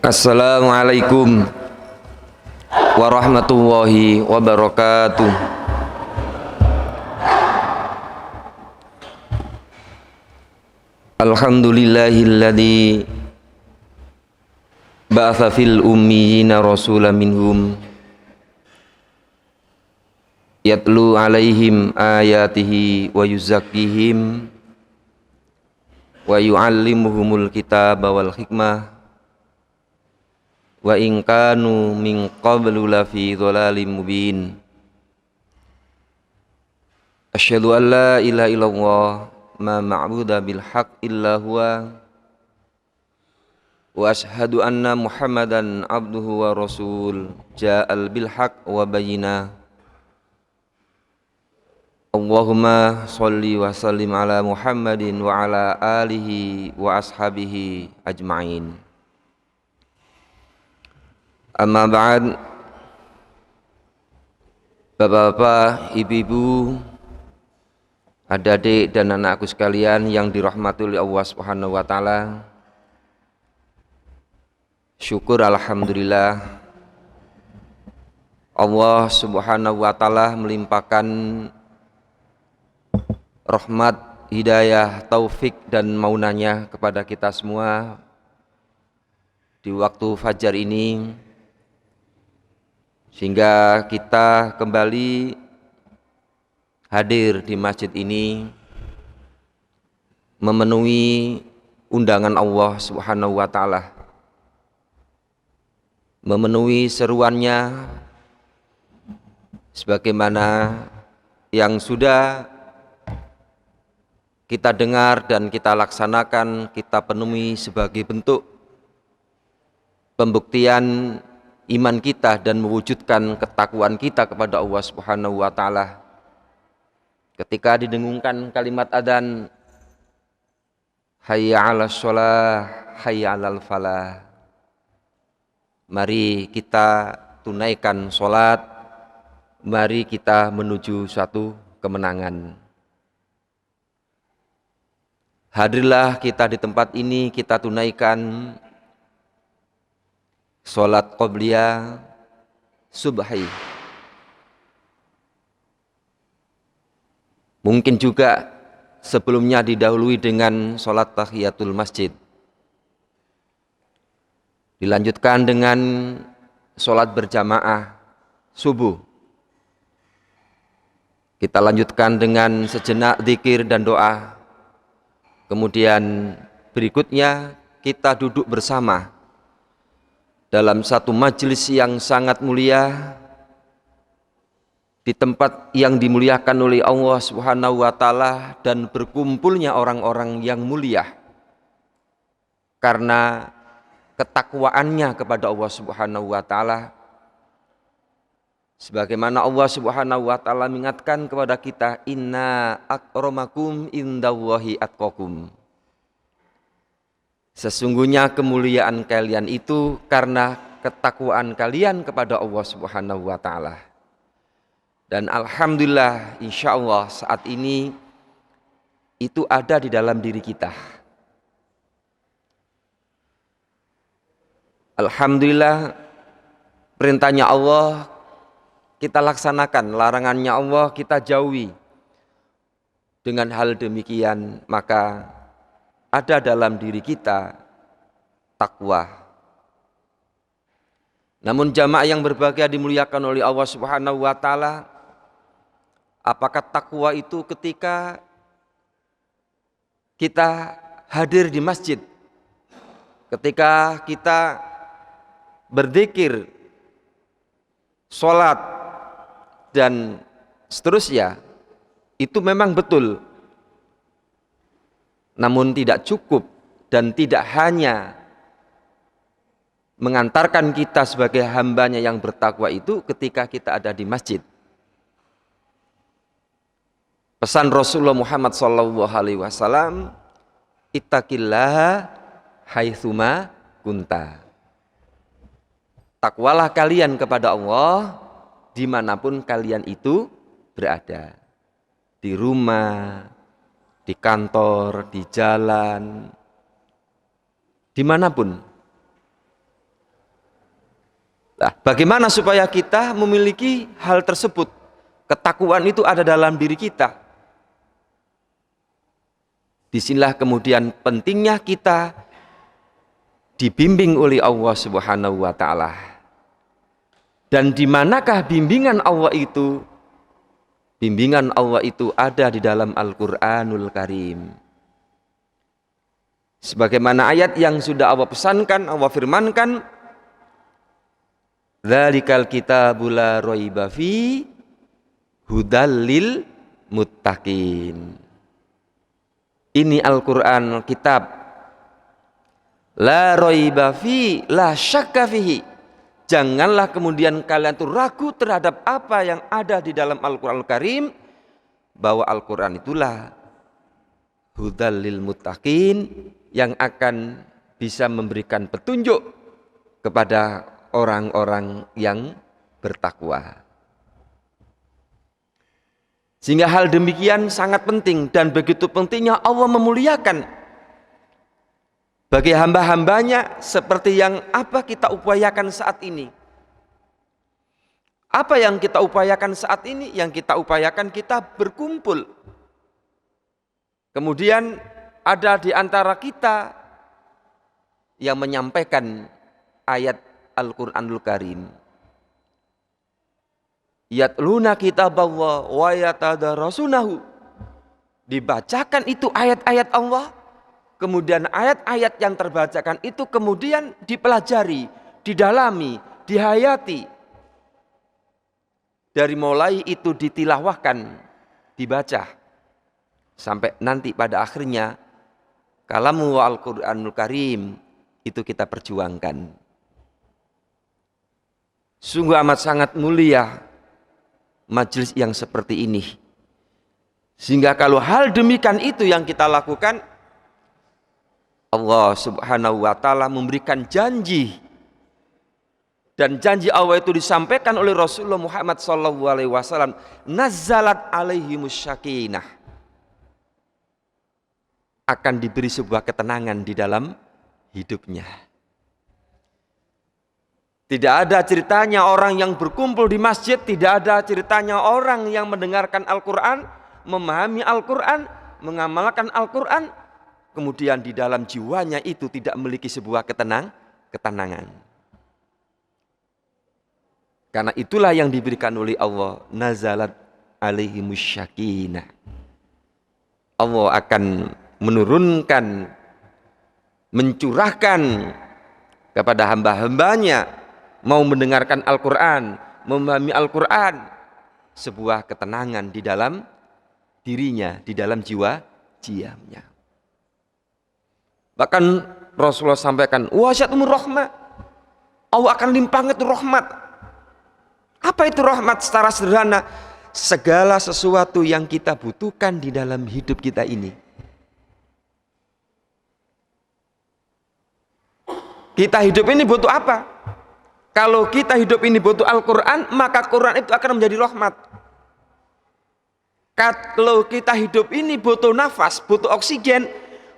Assalamualaikum warahmatullahi wabarakatuh. Alhamdulillahilladzi ba'atsa fil ummiyina rasulan minhum yatlu alaihim ayatihi wa yuzakkihim wa yu'allimuhumul kitaba wal hikmah wa in kanu min qablu lafi dhalalim mubin. Asyhadu an la ilaha illallah ma ma'budu bil haqq illa huwa wa asyhadu anna Muhammadan abduhu wa rasul ja'al bil haqq wa bayyinah. Allahumma sholli wa sallim ala Muhammadin wa ala alihi wa ashabihi ajma'in. Amma ba'd. Bapak-bapak, ibu-ibu, adik-adik dan anakku sekalian yang dirahmati oleh Allah Subhanahu wa taala. Syukur alhamdulillah Allah Subhanahu wa taala melimpahkan rahmat, hidayah, taufik dan maunanya kepada kita semua di waktu fajar ini, sehingga kita kembali hadir di masjid ini memenuhi undangan Allah Subhanahu wa taala, memenuhi seruannya sebagaimana yang sudah kita dengar dan kita laksanakan, kita penuhi sebagai bentuk pembuktian iman kita dan mewujudkan ketakwaan kita kepada Allah Subhanahu wa taala. Ketika didengungkan kalimat adzan, hayya 'alas shalah, hayya 'alal falah. Mari kita tunaikan salat, mari kita menuju suatu kemenangan. Hadirlah kita di tempat ini, kita tunaikan salat qobliyah subhi. Mungkin juga sebelumnya didahului dengan salat tahiyatul masjid. Dilanjutkan dengan salat berjamaah subuh. Kita lanjutkan dengan sejenak zikir dan doa. Kemudian berikutnya kita duduk bersama dalam satu majelis yang sangat mulia, di tempat yang dimuliakan oleh Allah Subhanahu wa taala, dan berkumpulnya orang-orang yang mulia karena ketakwaannya kepada Allah Subhanahu wa taala. Sebagaimana Allah Subhanahu wa taala mengingatkan kepada kita, inna akramakum indallahi atqakum. Sesungguhnya kemuliaan kalian itu karena ketakwaan kalian kepada Allah Subhanahu wa taala. Dan alhamdulillah, insyaallah saat ini itu ada di dalam diri kita. Alhamdulillah, perintahnya Allah kita laksanakan, larangannya Allah kita jauhi. Dengan hal demikian maka ada dalam diri kita takwa. Namun jamaah yang berbahagia dimuliakan oleh Allah Subhanahu wa taala, apakah takwa itu ketika kita hadir di masjid, ketika kita berzikir, sholat dan seterusnya, itu memang betul. Namun tidak cukup dan tidak hanya mengantarkan kita sebagai hambanya yang bertakwa itu ketika kita ada di masjid. Pesan Rasulullah Muhammad SAW, ittaqillaha haitsuma kunta. Takwalah kalian kepada Allah dimanapun kalian itu berada. Di rumah, di kantor, di jalan, dimanapun. Nah, bagaimana supaya kita memiliki hal tersebut? Ketakwaan itu ada dalam diri kita. Disinilah kemudian pentingnya kita dibimbing oleh Allah Subhanahu wa taala. Dan di manakah bimbingan Allah itu? Bimbingan Allah itu ada di dalam Al-Qur'anul Karim. Sebagaimana ayat yang sudah Allah pesankan, Allah firmankan, "Dzalikal kitabu la raiba fi hudal lil muttaqin." Ini Al-Qur'an kitab la raiba fi la syakka fihi. Janganlah kemudian kalian itu ragu terhadap apa yang ada di dalam Al-Qur'an Al-Karim, bahwa Al-Qur'an itulah hudal lil muttaqin, yang akan bisa memberikan petunjuk kepada orang-orang yang bertakwa. Sehingga hal demikian sangat penting, dan begitu pentingnya Allah memuliakan bagi hamba-hambanya seperti yang apa kita upayakan saat ini. Apa yang kita upayakan saat ini? Yang kita upayakan kita berkumpul. Kemudian ada di antara kita yang menyampaikan ayat Al-Qur'anul Karim. Yatluna kitaballah wa yatadarasunahu. Dibacakan itu ayat-ayat Allah, kemudian ayat-ayat yang terbacakan itu kemudian dipelajari, didalami, dihayati. Dari mulai itu ditilawahkan, dibaca, sampai nanti pada akhirnya kalamu Al-Qur'anul Karim itu kita perjuangkan. Sungguh amat sangat mulia majelis yang seperti ini. Sehingga kalau hal demikian itu yang kita lakukan, Allah Subhanahu wa taala memberikan janji, dan janji Allah itu disampaikan oleh Rasulullah Muhammad sallallahu alaihi wasallam, nazzalat alaihimus syakinah, akan diberi sebuah ketenangan di dalam hidupnya. Tidak ada ceritanya orang yang berkumpul di masjid, tidak ada ceritanya orang yang mendengarkan Al-Quran, memahami Al-Quran, mengamalkan Al-Quran, kemudian di dalam jiwanya itu tidak memiliki sebuah ketenangan. Karena itulah yang diberikan oleh Allah, nazalat alaihimus syakinah. Allah akan menurunkan, mencurahkan kepada hamba-hambanya mau mendengarkan Al-Quran, memahami Al-Quran, sebuah ketenangan di dalam dirinya, di dalam jiwanya. Bahkan Rasulullah sampaikan, wasyatumur rahmah, Allah akan limpahkan itu rahmat. Apa itu rahmat? Secara sederhana, segala sesuatu yang kita butuhkan di dalam hidup kita ini. Kita hidup ini butuh apa? Kalau kita hidup ini butuh Al-Quran, maka Quran itu akan menjadi rahmat. Kalau kita hidup ini butuh nafas, butuh oksigen,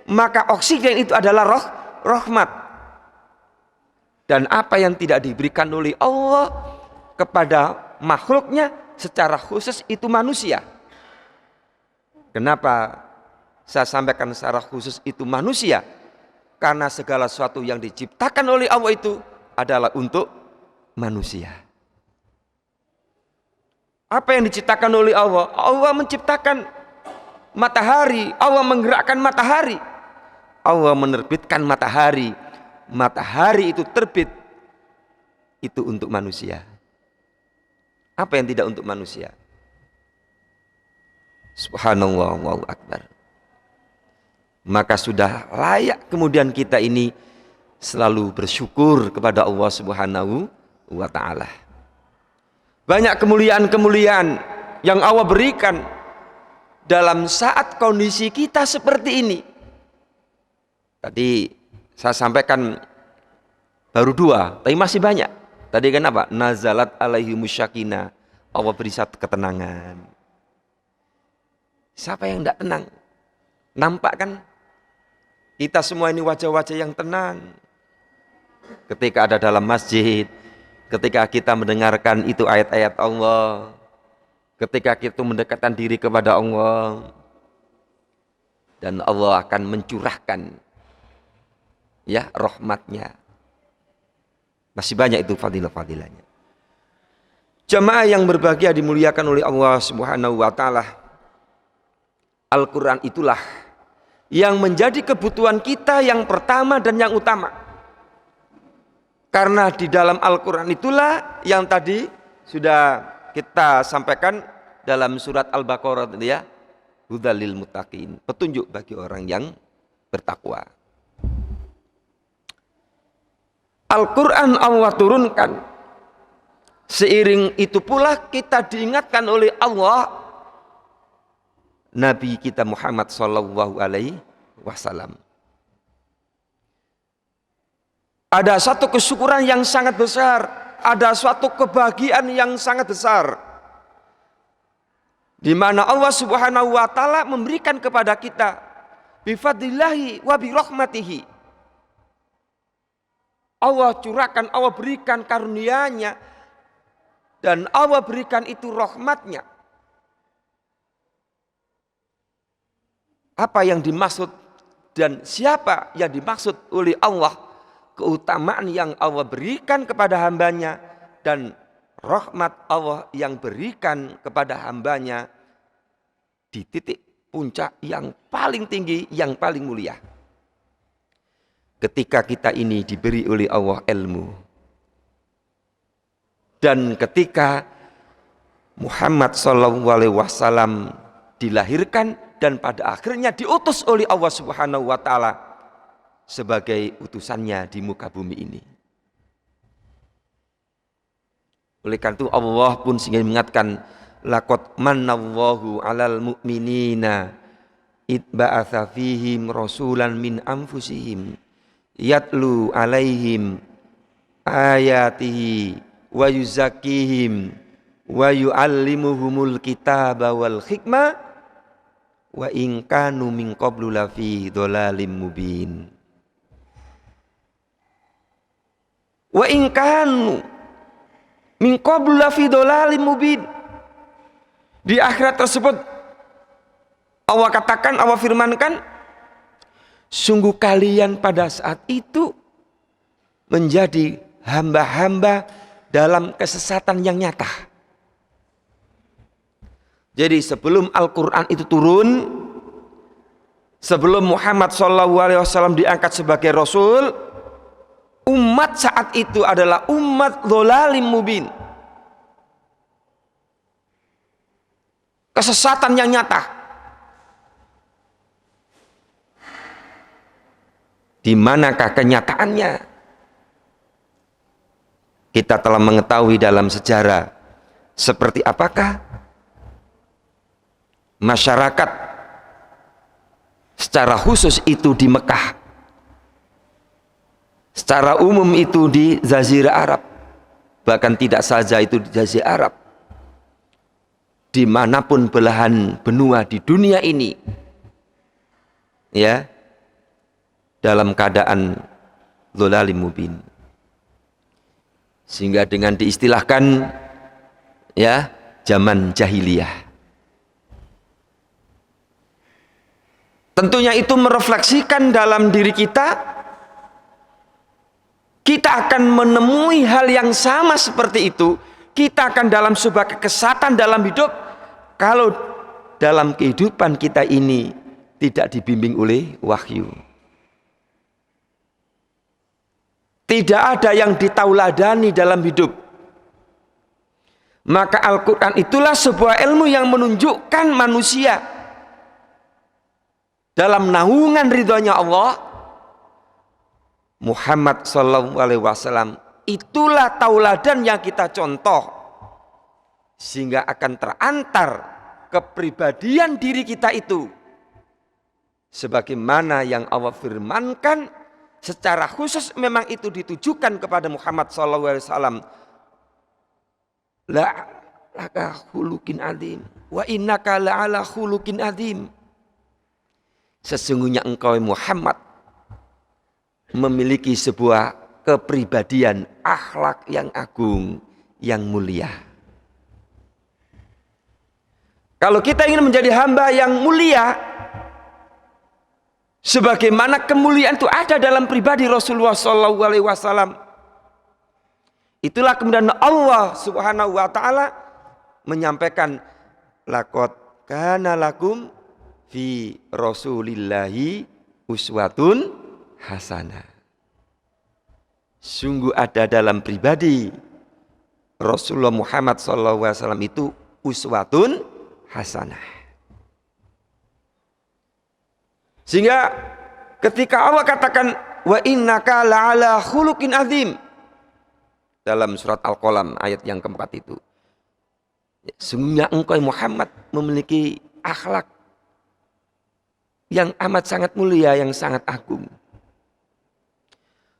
maka oksigen itu adalah rahmat. Dan apa yang tidak diberikan oleh Allah kepada makhluknya secara khusus itu manusia. Kenapa saya sampaikan secara khusus itu manusia? Karena segala sesuatu yang diciptakan oleh Allah itu adalah untuk manusia. Apa yang diciptakan oleh Allah? Allah menciptakan matahari, Allah menggerakkan matahari, Allah menerbitkan matahari. Matahari itu terbit, itu untuk manusia. Apa yang tidak untuk manusia? Subhanallah, Allahu Akbar. Maka sudah layak kemudian kita ini selalu bersyukur kepada Allah Subhanahu wa ta'ala. Banyak kemuliaan-kemuliaan yang Allah berikan dalam saat kondisi kita seperti ini. Tadi saya sampaikan baru 2, tapi masih banyak. Tadi kan apa? Nazalat alaihimus syakinah, Allah beri satu ketenangan. Siapa yang tidak tenang? Nampak kan? Kita semua ini wajah-wajah yang tenang. Ketika ada dalam masjid, ketika kita mendengarkan itu ayat-ayat Allah, ketika kita mendekatkan diri kepada Allah, dan Allah akan mencurahkan ya rahmatnya. Masih banyak itu fadilah-fadilahnya. Jemaah yang berbahagia dimuliakan oleh Allah Subhanahu wa taala. Al-Qur'an itulah yang menjadi kebutuhan kita yang pertama dan yang utama. Karena di dalam Al-Qur'an itulah yang tadi sudah kita sampaikan dalam surat Al-Baqarah tadi ya, hudal lil muttaqin, petunjuk bagi orang yang bertakwa. Al-Qur'an Allah turunkan, seiring itu pula kita diingatkan oleh Allah Nabi kita Muhammad sallallahu alaihi wasallam. Ada satu kesyukuran yang sangat besar, ada suatu kebahagiaan yang sangat besar, di mana Allah Subhanahu wa taala memberikan kepada kita bifadlillahi wa birahmatihi. Allah curahkan, Allah berikan karunia-Nya, dan Allah berikan itu rahmat-Nya. Apa yang dimaksud dan siapa yang dimaksud oleh Allah, keutamaan yang Allah berikan kepada hambanya dan rahmat Allah yang berikan kepada hambanya di titik puncak yang paling tinggi, yang paling mulia. Ketika kita ini diberi oleh Allah ilmu, dan ketika Muhammad SAW dilahirkan dan pada akhirnya diutus oleh Allah Subhanahu wa taala sebagai utusannya di muka bumi ini. Oleh karena itu Allah pun sehingga mengingatkan, laqad mannallahu 'alal mu'minina id ba'atsa fihim rasulan min anfusihim yatlu 'alaihim ayatihi wa yuzakkihim wa yu'allimuhumul kitaba wal hikmah wa in kanu min qablu lafi dhalalim mubin. Wa in kanu min qablu lafi dhalalim mubin. Di akhirat tersebut Allah katakan, Allah firmankan, sungguh kalian pada saat itu menjadi hamba-hamba dalam kesesatan yang nyata. Jadi sebelum Al-Quran itu turun, sebelum Muhammad SAW diangkat sebagai Rasul, umat saat itu adalah umat dhalalim mubin. Kesesatan yang nyata. Di manakah kenyataannya? Kita telah mengetahui dalam sejarah seperti apakah masyarakat secara khusus itu di Mekah, secara umum itu di Jazirah Arab, bahkan tidak saja itu di Jazirah Arab, dimanapun belahan benua di dunia ini, ya, dalam keadaan dhalalim mubin. Sehingga dengan diistilahkan, ya, zaman jahiliyah. Tentunya itu merefleksikan dalam diri kita, kita akan menemui hal yang sama seperti itu. Kita akan dalam sebuah kekesatan dalam hidup, kalau dalam kehidupan kita ini tidak dibimbing oleh wahyu. Tidak ada yang ditauladani dalam hidup. Maka Al-Quran itulah sebuah ilmu yang menunjukkan manusia dalam naungan ridhonya Allah. Muhammad SAW itulah tauladan yang kita contoh, sehingga akan terantar kepribadian diri kita itu sebagaimana yang Allah firmankan. Secara khusus memang itu ditujukan kepada Muhammad SAW. La'ala khuluqin adzim wa innaka la'ala khuluqin adzim. Sesungguhnya engkau Muhammad memiliki sebuah kepribadian, akhlak yang agung, yang mulia. Kalau kita ingin menjadi hamba yang mulia, sebagaimana kemuliaan itu ada dalam pribadi Rasulullah SAW, itulah kemudian Allah Subhanahu wa taala menyampaikan, laqad kana lakum fi Rasulillahi uswatun hasanah. Sungguh ada dalam pribadi Rasulullah Muhammad SAW itu uswatun hasanah. Sehingga ketika Allah katakan wa innaka la'ala khuluqin azim dalam surat Al-Qalam ayat yang keempat itu, sungguhnya engkau Muhammad memiliki akhlak yang amat sangat mulia, yang sangat agung.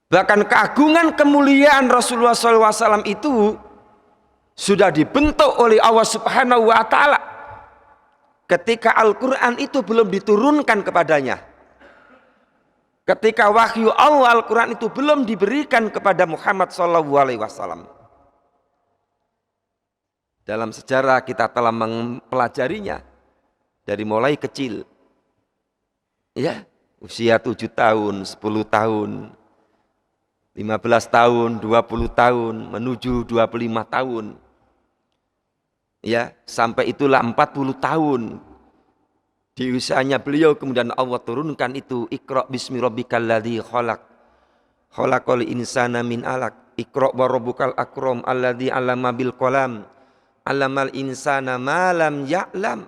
Bahkan keagungan kemuliaan Rasulullah SAW itu sudah dibentuk oleh Allah Subhanahu wa taala ketika Al-Quran itu belum diturunkan kepadanya. Ketika wahyu Allah Al-Quran itu belum diberikan kepada Muhammad SAW. Dalam sejarah kita telah mempelajarinya dari mulai kecil. Ya, usia 7 tahun, 10 tahun, 15 tahun, 20 tahun, menuju 25 tahun. Ya, sampai itulah 40 tahun. Di usianya beliau kemudian Allah turunkan itu, Iqra bismi rabbikal ladzi khalaq. Khalaqal insana min alaq. Iqra wa rabbukal akram alladzi 'allama bil qalam. 'Allamal insana ma lam ya'lam.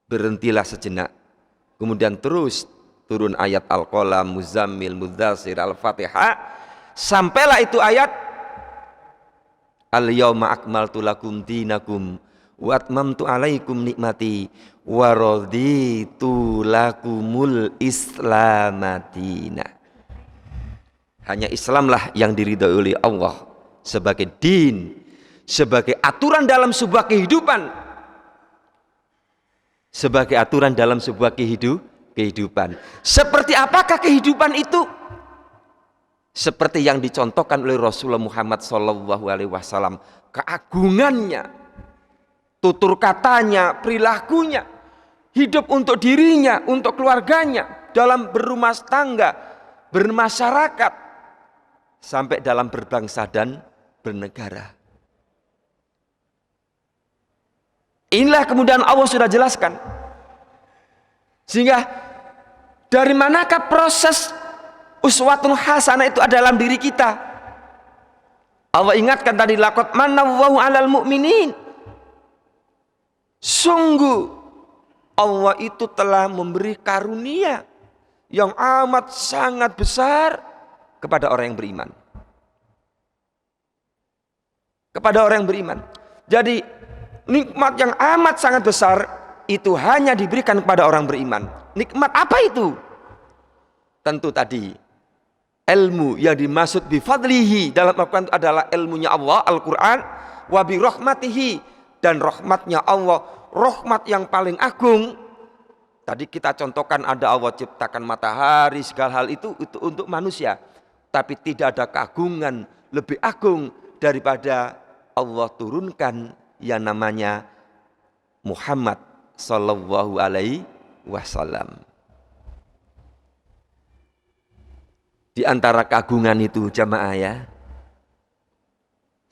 Berhentilah sejenak. Kemudian terus turun ayat Al-Qalam, Muzammil, Mudzassir, Al-Fatihah. Sampailah itu ayat Al-yawma akmaltu lakum dinakum wa atmamtu alaikum nikmati wa raditu lakumul islamadina. Hanya Islamlah yang diridhoi oleh Allah sebagai din, sebagai aturan dalam sebuah kehidupan. Sebagai aturan dalam sebuah kehidupan. Seperti apakah kehidupan itu? Seperti yang dicontohkan oleh Rasulullah Muhammad SAW, keagungannya, tutur katanya, perilakunya, hidup untuk dirinya, untuk keluarganya, dalam berumah tangga, bermasyarakat, sampai dalam berbangsa dan bernegara. Inilah kemudian Allah sudah jelaskan. Sehingga dari manakah proses uswatun hasanah itu ada dalam diri kita? Allah ingatkan tadi, laqad manallahu 'alal mu'minin. Sungguh Allah itu telah memberi karunia yang amat sangat besar kepada orang yang beriman. Kepada orang yang beriman. Jadi nikmat yang amat sangat besar itu hanya diberikan kepada orang beriman. Nikmat apa itu? Tentu tadi ilmu yang dimaksud bifadlihi dalam Al-Quran adalah ilmunya Allah, Al-Quran, wa bi rahmatihi, dan rahmatnya Allah, rahmat yang paling agung. Tadi kita contohkan ada Allah ciptakan matahari, segala hal itu untuk manusia. Tapi tidak ada keagungan lebih agung daripada Allah turunkan yang namanya Muhammad sallallahu alaihi wasallam. Di antara keagungan itu jamaah ya,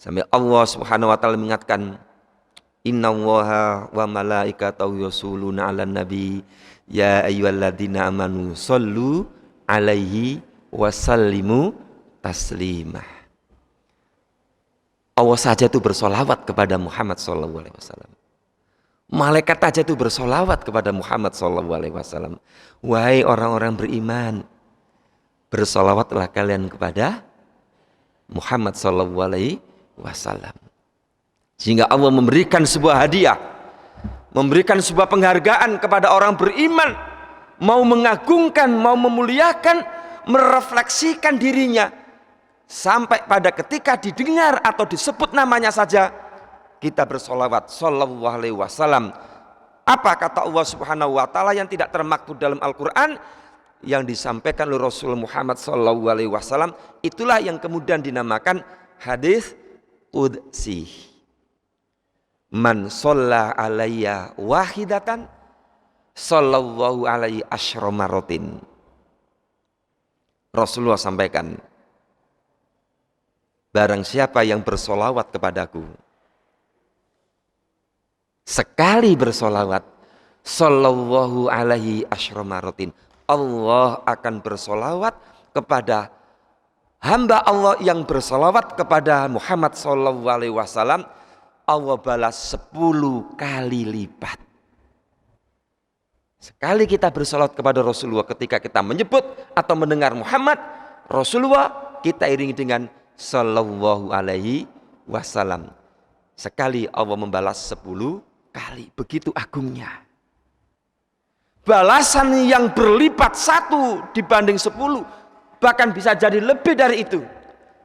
sampai Allah Subhanahu wa taala mengingatkan, innallaha wa malaikatahu yusholluna 'alan nabi ya ayyuhalladzina amanu shollu 'alaihi wa sallimu taslimah. Allah saja itu bersolawat kepada Muhammad sallallahu alaihi wasallam. Malaikat saja itu bersolawat kepada Muhammad sallallahu alaihi wasallam. Wahai orang-orang beriman, bersolawatlah kalian kepada Muhammad sallallahu alaihi wasallam. Sehingga Allah memberikan sebuah hadiah, memberikan sebuah penghargaan kepada orang beriman, mau mengagungkan, mau memuliakan, merefleksikan dirinya, sampai pada ketika didengar atau disebut namanya saja kita bersolawat sallallahu alaihi wasallam. Apa kata Allah Subhanahu wa taala yang tidak termaktub dalam Al-Qur'an? yang disampaikan oleh Rasul Muhammad SAW, itulah yang kemudian dinamakan hadis qudsi. Man shalla alayya wahidatan sallallahu alaihi asyra marratin. Rasulullah sampaikan, barang siapa yang bersolawat kepadaku sekali bersolawat, sallallahu alaihi asyra marratin, Allah akan bersolawat kepada hamba Allah yang bersolawat kepada Muhammad sallallahu alaihi wasallam, Allah balas 10 kali lipat. Sekali kita bersolawat kepada Rasulullah ketika kita menyebut atau mendengar Muhammad Rasulullah, kita iringi dengan sallallahu alaihi wasallam. Sekali Allah membalas 10 kali, begitu agungnya. Balasan yang berlipat 1 dibanding 10, bahkan bisa jadi lebih dari itu.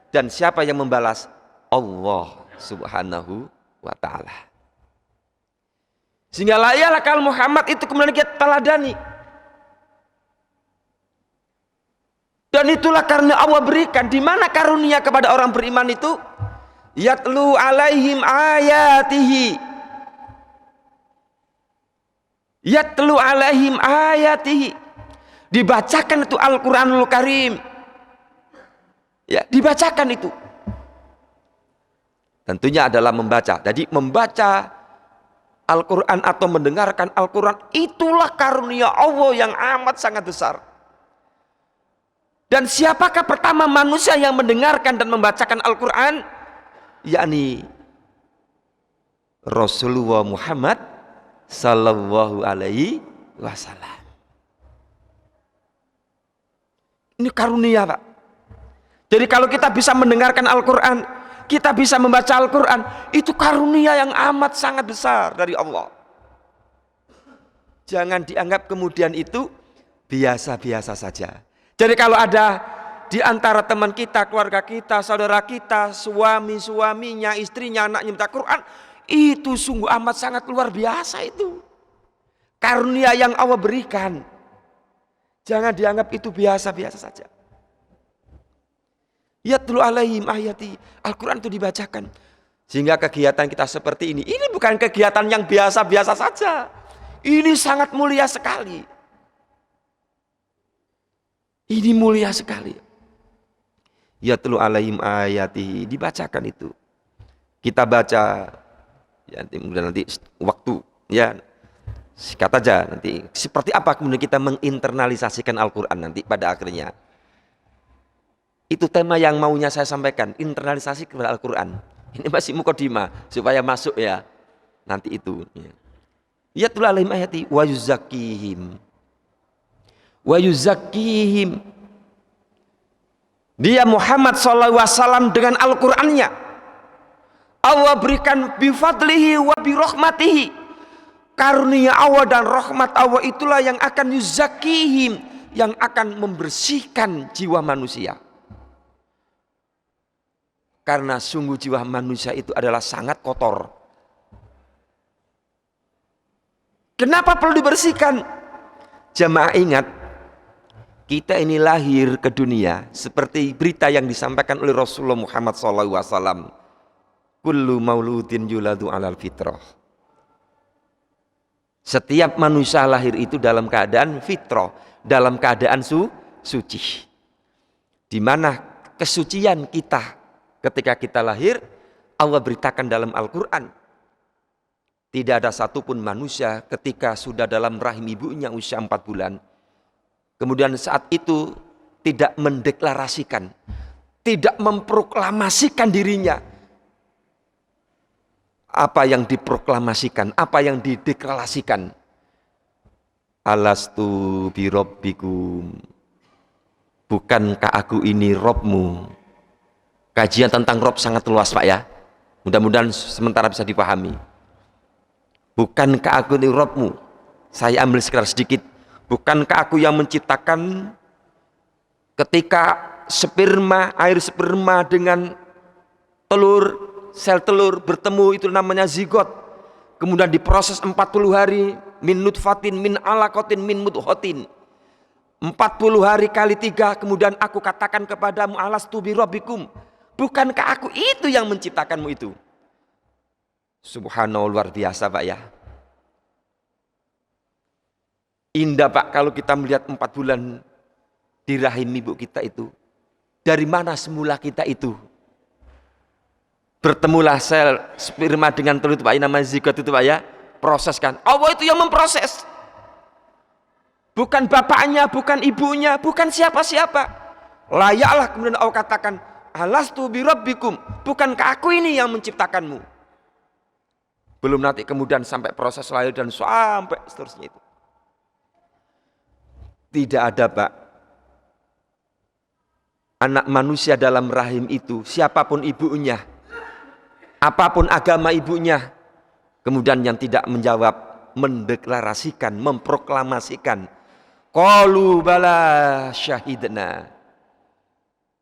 Dan siapa yang membalas? Allah subhanahu wa ta'ala. Sehingga layaklah kalau Muhammad itu kemudian kita teladani. Dan itulah karena Allah berikan. Di mana karunia kepada orang beriman itu? Yatlu alaihim ayatihi. Yatlu alaihim ayatihi, dibacakan itu Al-Quranul Karim, ya, dibacakan itu. Tentunya adalah membaca. Jadi membaca Al-Quran atau mendengarkan Al-Quran, itulah karunia Allah yang amat sangat besar. Dan siapakah pertama manusia yang mendengarkan dan membacakan Al-Quran? Yakni Rasulullah Muhammad sallallahu alaihi wasallam. Ini karunia, Pak. Jadi kalau kita bisa mendengarkan Al-Quran, kita bisa membaca Al-Quran, itu karunia yang amat sangat besar dari Allah. Jangan dianggap kemudian itu biasa-biasa saja. Jadi kalau ada di antara teman kita, keluarga kita, saudara kita, suami-suaminya, istrinya, anaknya minta Quran, itu sungguh amat sangat luar biasa itu. Karunia yang Allah berikan. Jangan dianggap itu biasa-biasa saja. Yatlu alaihim ayati. Al-Quran itu dibacakan. Sehingga kegiatan kita seperti ini bukan kegiatan yang biasa-biasa saja. Ini sangat mulia sekali. Ini mulia sekali. Yatlu alaihim ayati. Dibacakan itu. Kita baca. Ya, kemudian nanti waktu, ya, sikat aja nanti seperti apa kemudian kita menginternalisasikan Al-Quran nanti pada akhirnya. Itu tema yang maunya saya sampaikan, internalisasi kepada Al-Quran. Ini masih mukadimah supaya masuk ya nanti itu. Yatul alaihim ayati wa yuzakkihim. Wa yuzakkihim. Dia Muhammad SAW dengan Al-Qurannya. Allah berikan bifadlihi wa birahmatihi. Karunia Allah dan rahmat Allah itulah yang akan yuzakihim, yang akan membersihkan jiwa manusia. Karena sungguh jiwa manusia itu adalah sangat kotor. Kenapa perlu dibersihkan? Jemaah ingat, kita ini lahir ke dunia seperti berita yang disampaikan oleh Rasulullah Muhammad SAW. Kullu mauludin yuladu alal fitrah. Setiap manusia lahir itu dalam keadaan fitrah, dalam keadaan suci. Di mana kesucian kita ketika kita lahir, Allah beritakan dalam Al-Quran. Tidak ada satupun manusia ketika sudah dalam rahim ibunya usia 4 bulan. Kemudian saat itu tidak mendeklarasikan, tidak memproklamasikan dirinya. Apa yang diproklamasikan, apa yang dideklarasikan. Alastu birabbikum. Bukankah aku ini Robmu? Kajian tentang Rob sangat luas, Pak, ya. Mudah-mudahan sementara bisa dipahami. Bukankah aku ini Robmu? Saya ambil sekedar sedikit. Bukankah aku yang menciptakan ketika sperma, air sperma dengan telur, sel telur bertemu, itu namanya zigot. Kemudian diproses 40 hari, min nutfatin, min alaqatin, min mudghatin. 40 hari kali 3, kemudian aku katakan kepadamu, alastu bi rabbikum, bukankah aku itu yang menciptakanmu itu? Subhanallah, luar biasa Pak ya. Indah Pak kalau kita melihat 4 bulan di rahim ibu kita itu. Dari mana semula kita itu? Bertemulah sel sperma dengan telur itu Pak, namanya zigot itu Pak ya. Proses kan. Allah itu yang memproses. Bukan bapaknya, bukan ibunya, bukan siapa-siapa. Layaklah kemudian Allah katakan, alastu bi rabbikum, bukankah aku ini yang menciptakanmu? Belum nanti kemudian sampai proses lahir dan sampai seterusnya itu. Tidak ada Pak anak manusia dalam rahim itu, siapapun ibunya, apapun agama ibunya, kemudian yang tidak menjawab, mendeklarasikan, memproklamasikan, qalu bala syahidna.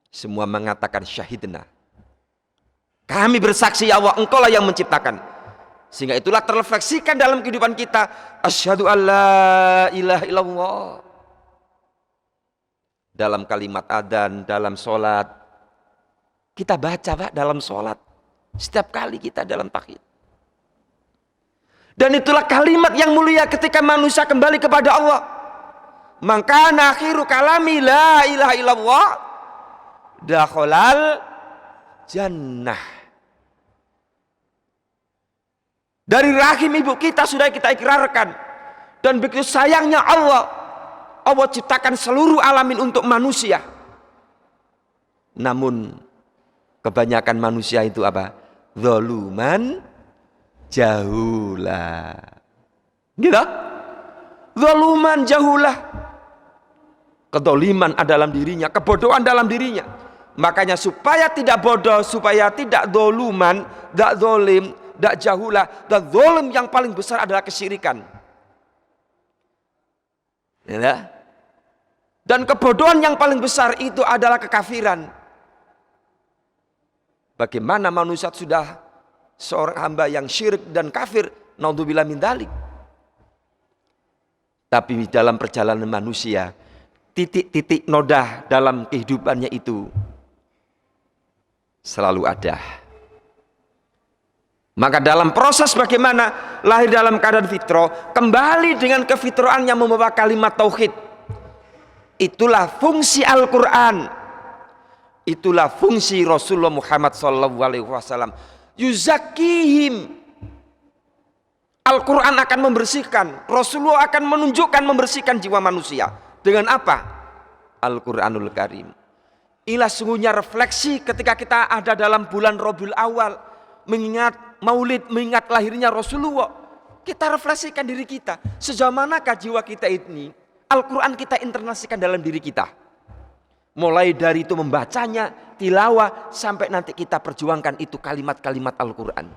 Semua mengatakan syahidna. Kami bersaksi ya Allah, Engkau lah yang menciptakan. Sehingga itulah terrefleksikan dalam kehidupan kita. Asyhadu alla ilaha illallah. Dalam kalimat adzan, dalam sholat. Kita baca Pak dalam sholat. Setiap kali kita dalam tahlil. Dan itulah kalimat yang mulia ketika manusia kembali kepada Allah. Maka akhiru kalami la ilaha illallah dakhalal jannah. Dari rahim ibu kita sudah kita ikrarkan. Dan begitu sayangnya Allah, Allah ciptakan seluruh alamin untuk manusia. Namun kebanyakan manusia itu apa? Zaluman jahula. Gitu? Zaluman jahula. Kedoliman ada dalam dirinya, kebodohan dalam dirinya. Makanya supaya tidak bodoh, supaya tidak zaluman, tidak zalim, tidak jahula, dan zalim yang paling besar adalah kesyirikan. Ya? Dan kebodohan yang paling besar itu adalah kekafiran. Bagaimana manusia sudah seorang hamba yang syirik dan kafir, naudzubillah min dzalik. Tapi dalam perjalanan manusia, titik-titik noda dalam kehidupannya itu selalu ada. Maka dalam proses bagaimana lahir dalam keadaan fitrah, kembali dengan kefitrahan yang membawa kalimat tauhid. Itulah fungsi Al-Quran. Itulah fungsi Rasulullah Muhammad SAW. Yuzakihim. Al-Quran akan membersihkan. Rasulullah akan menunjukkan membersihkan jiwa manusia. Dengan apa? Al-Quranul Karim. Inilah sungguhnya refleksi ketika kita ada dalam bulan Rabiul Awal, mengingat maulid, mengingat lahirnya Rasulullah. Kita refleksikan diri kita. Sejauh manakah jiwa kita ini, Al-Quran kita internasikan dalam diri kita. Mulai dari itu membacanya, tilawah, sampai nanti kita perjuangkan itu kalimat-kalimat Al-Quran.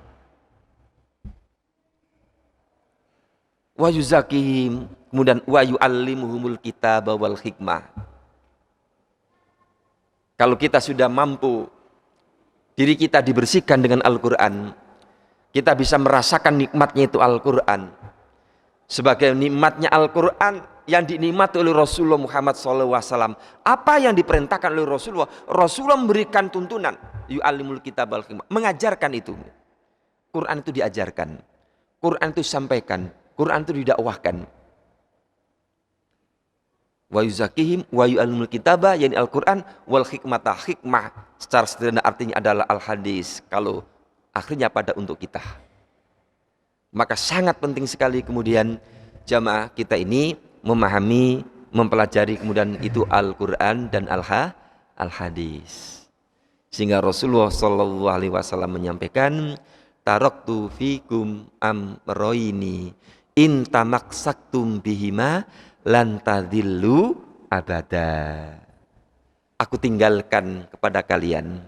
Wa yuzakihim, kemudian wa yu'allimuhumul kitaba wal hikmah. Kalau kita sudah mampu diri kita dibersihkan dengan Al-Quran, kita bisa merasakan nikmatnya itu Al-Quran. Sebagai nikmatnya Al-Quran yang dinikmati oleh Rasulullah Muhammad SAW. Apa yang diperintahkan oleh Rasulullah? Rasulullah memberikan tuntunan. Yu'allimul kitaba wal hikmah. Mengajarkan itu. Quran itu diajarkan. Quran itu disampaikan. Quran itu didakwahkan. Wa yuzakihim wa yu'allimul kitaba, yakni Al-Quran, wal hikmata, hikmah secara sederhana artinya adalah al-hadis, kalau akhirnya pada untuk kita. Maka sangat penting sekali kemudian jamaah kita ini memahami, mempelajari kemudian itu Al-Quran dan al-hadis. Sehingga Rasulullah SAW menyampaikan, taraktu fikum amroini in tamaksaktum bihima lan tadillu abada. Aku tinggalkan kepada kalian.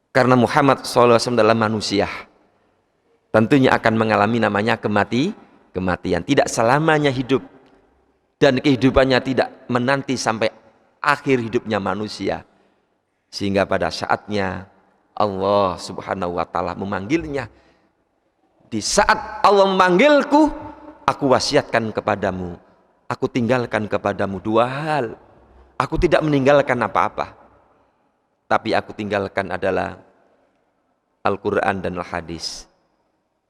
Karena Muhammad SAW adalah manusia, tentunya akan mengalami namanya kematian. Tidak selamanya hidup. Dan kehidupannya tidak menanti sampai akhir hidupnya manusia. Sehingga pada saatnya Allah Subhanahu wa ta'ala memanggilnya. Di saat Allah memanggilku, aku wasiatkan kepadamu, aku tinggalkan kepadamu dua hal. Aku tidak meninggalkan apa-apa, tapi aku tinggalkan adalah Al-Quran dan Al-Hadis.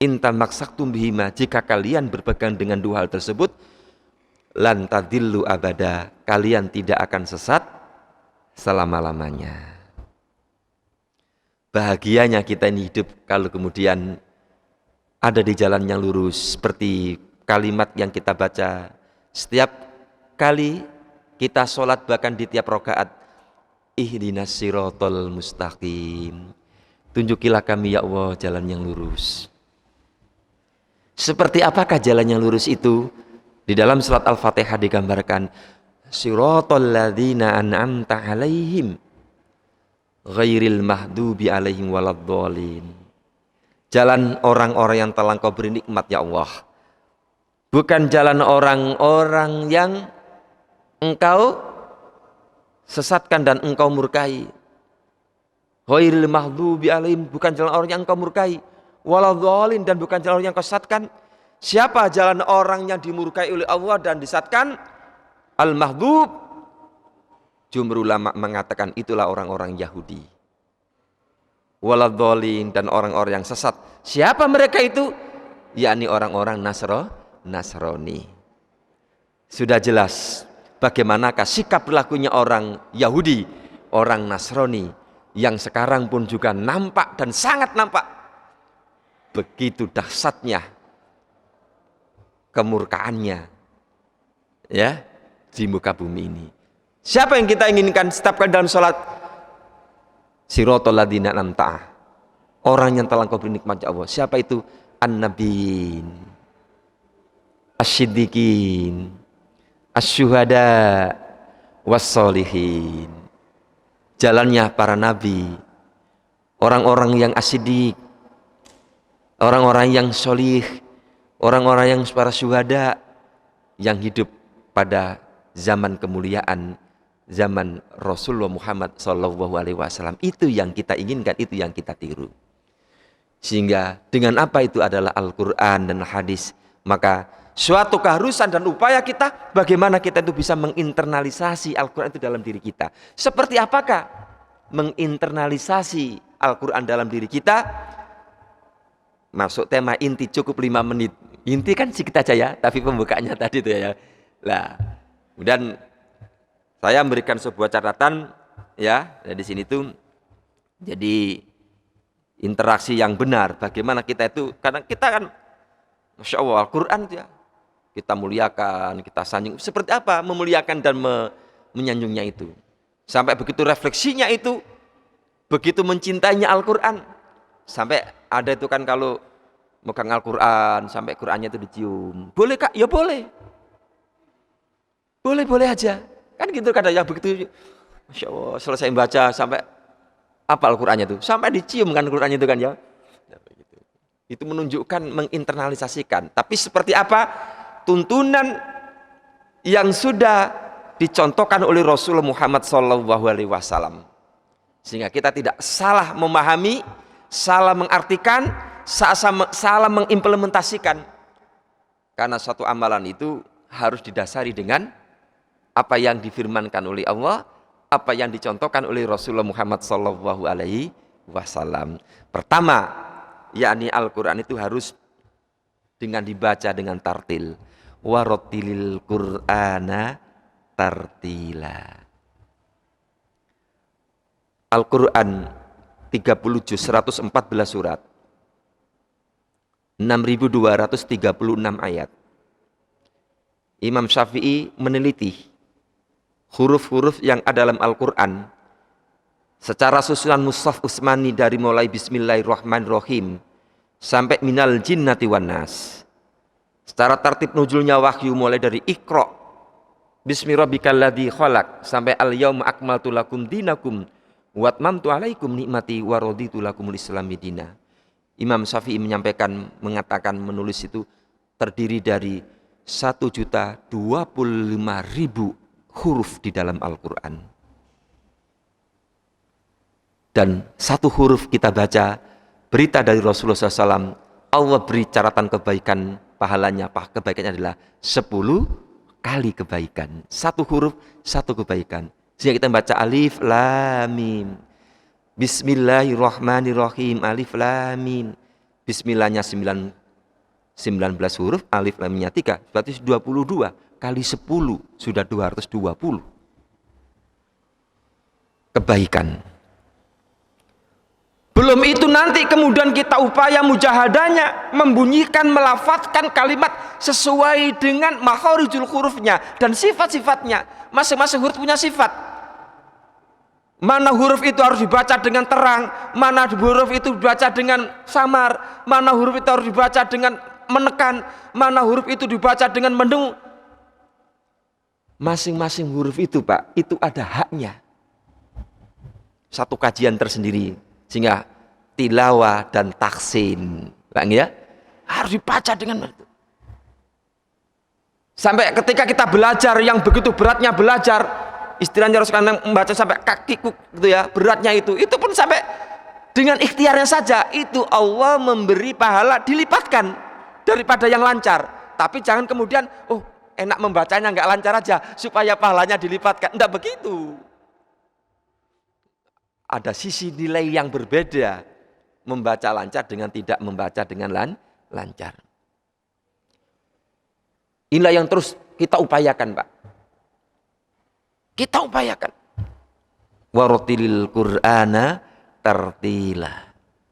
Intan maksaktum bihima, jika kalian berpegang dengan dua hal tersebut, lan tadillu abada, kalian tidak akan sesat selama-lamanya. Bahagianya kita ini hidup kalau kemudian ada di jalan yang lurus, seperti kalimat yang kita baca setiap kali kita sholat, bahkan di tiap rakaat, ihdinas siratal mustaqim, tunjukilah kami ya Allah jalan yang lurus. Seperti apakah jalan yang lurus itu? Di dalam surat Al-Fatihah digambarkan, siratal ladzina an'amta alaihim ghairil mahdubi alaihim waladdallin. Jalan orang-orang yang telah Engkau beri nikmat ya Allah, bukan jalan orang-orang yang Engkau sesatkan dan Engkau murkai. Ghairil mahdubi alaihim, bukan jalan orang yang Engkau murkai, waladhdallin, dan bukan jalan orang yang Engkau sesatkan. Siapa jalan orang yang dimurkai oleh Allah dan disesatkan? Al-mahdub, jumhur ulama mengatakan itulah orang-orang Yahudi. Waladhdallin, dan orang-orang yang sesat. Siapa mereka itu? Yakni orang-orang Nasrani. Sudah jelas bagaimanakah sikap perilakunya orang Yahudi, orang Nasrani, yang sekarang pun juga nampak dan sangat nampak begitu dahsyatnya kemurkaannya ya di muka bumi ini. Siapa yang kita inginkan setiap kali dalam sholat? Siratal ladzina an'amta, orang yang telah Engkau beri nikmat ya Allah. Siapa itu? An-nabiyyin, asy-siddiqin, asy-syuhada, was-sholihin. Jalannya para nabi, orang-orang yang asyidik, orang-orang yang sholih, orang-orang yang para syuhada, yang hidup pada zaman kemuliaan, zaman Rasulullah Muhammad SAW. Itu yang kita inginkan, itu yang kita tiru. Sehingga dengan apa itu adalah Al-Quran dan Hadis, maka suatu keharusan dan upaya kita bagaimana kita itu bisa menginternalisasi Al-Quran itu dalam diri kita. Seperti apakah menginternalisasi Al-Quran dalam diri kita? Masuk tema inti, cukup 5 menit. Inti kan sedikit aja ya, tapi pembukaannya tadi itu ya. Nah, kemudian saya memberikan sebuah catatan ya, di sini tuh jadi interaksi yang benar. Bagaimana kita itu, kadang kita kan Masya Allah Al-Quran itu ya, kita muliakan, kita sanjung. Seperti apa memuliakan dan menyanjungnya itu? Sampai begitu refleksinya itu, begitu mencintainya Al-Quran. Sampai ada itu kan kalau megang Al-Quran, sampai Qurannya itu dicium. Boleh Kak? Ya boleh. Boleh-boleh aja. Kan gitu kadang ya, begitu Masya Allah selesai membaca sampai apa Al-Qurannya itu? Sampai dicium kan Qurannya itu kan ya. Itu menunjukkan menginternalisasikan. Tapi seperti apa tuntunan yang sudah dicontohkan oleh Rasulullah Muhammad SAW, sehingga kita tidak salah memahami, salah mengartikan, salah mengimplementasikan. Karena satu amalan itu harus didasari dengan apa yang difirmankan oleh Allah, apa yang dicontohkan oleh Rasulullah Muhammad SAW. Pertama, yakni Al-Quran itu harus dengan dibaca dengan tartil. Warotilil Qur'ana tartila. Al-Quran 30 juz, 114 surat, 6.236 ayat. Imam Syafi'i meneliti huruf-huruf yang ada dalam Al-Quran secara susunan mushaf Utsmani dari mulai Bismillahirrahmanirrahim sampai minal jinnati wan nas. Secara tertib nuzulnya wahyu mulai dari Iqra bismi rabbikal ladzi khalaq sampai al yauma akmaltu lakum dinakum wa atmamtu alaikum nikmati wa raditu lakumul islami dina. Imam Syafi'i mengatakan menulis itu terdiri dari 1.025.000 huruf di dalam Al-Quran. Dan satu huruf kita baca berita dari Rasulullah SAW, Allah beri catatan kebaikan, pahalanya, kebaikannya adalah 10 kali kebaikan. Satu huruf, satu kebaikan. Sehingga kita baca alif lam mim. Bismillahirrahmanirrahim. Alif lam mim. Bismillahnya 19 huruf, alif lamnya 3. Berarti 22 kali 10 sudah 220. Kebaikan. Belum itu nanti kemudian kita upaya mujahadahnya, membunyikan, melafadzkan kalimat sesuai dengan makharijul hurufnya dan sifat-sifatnya. Masing-masing huruf punya sifat. Mana huruf itu harus dibaca dengan terang, mana huruf itu dibaca dengan samar, mana huruf itu harus dibaca dengan menekan, mana huruf itu dibaca dengan mendengung. Masing-masing huruf itu Pak, itu ada haknya. Satu kajian tersendiri. Sehingga tilawah dan taksin, Bang ya, harus dibaca dengan itu. Sampai ketika kita belajar yang begitu beratnya belajar, istilahnya Rasulullah membaca sampai kakiku gitu ya, beratnya itu pun sampai dengan ikhtiarnya saja itu Allah memberi pahala dilipatkan daripada yang lancar. Tapi jangan kemudian enak membacanya nggak lancar aja supaya pahalanya dilipatkan. Enggak begitu. Ada sisi nilai yang berbeda membaca lancar dengan tidak membaca dengan lancar. Inilah yang terus kita upayakan Pak. Kita upayakan. Warotilil Qur'ana tartila.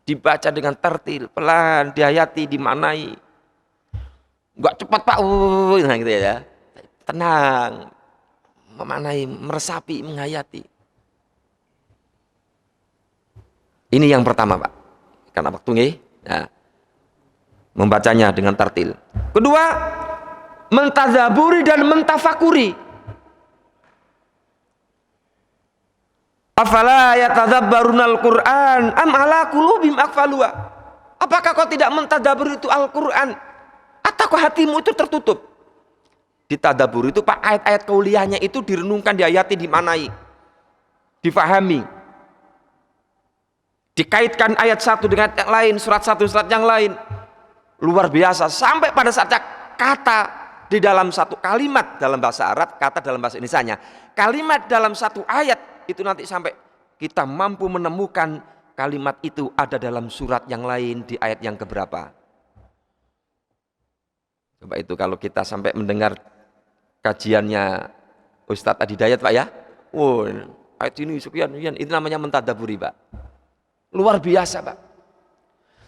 Dibaca dengan tartil, pelan, dihayati, dimaknai. Enggak cepat Pak, nah gitu ya. Tenang, memaknai, meresapi, menghayati. Ini yang pertama Pak, karena waktu nih, nah, membacanya dengan tartil. Kedua, mentadzaburi dan mentafakuri. Afala yatadzabbarunal Qur'an am ala qulubim aqfaluha. Apakah kau tidak mentadzaburi itu Al-Qur'an? Ataukah hatimu itu tertutup? Ditadzaburi itu Pak, ayat-ayat kauliyahnya itu direnungkan, diayati, dimanai, difahami. Dikaitkan ayat satu dengan yang lain, surat satu surat yang lain, luar biasa. Sampai pada saatnya kata di dalam satu kalimat dalam bahasa Arab, kata dalam bahasa Indonesianya, kalimat dalam satu ayat itu nanti sampai kita mampu menemukan kalimat itu ada dalam surat yang lain di ayat yang keberapa. Coba itu kalau kita sampai mendengar kajiannya Ustadz Adi Dayat Pak ya, ayat ini sekian, itu namanya mentadaburi Pak. Luar biasa Pak.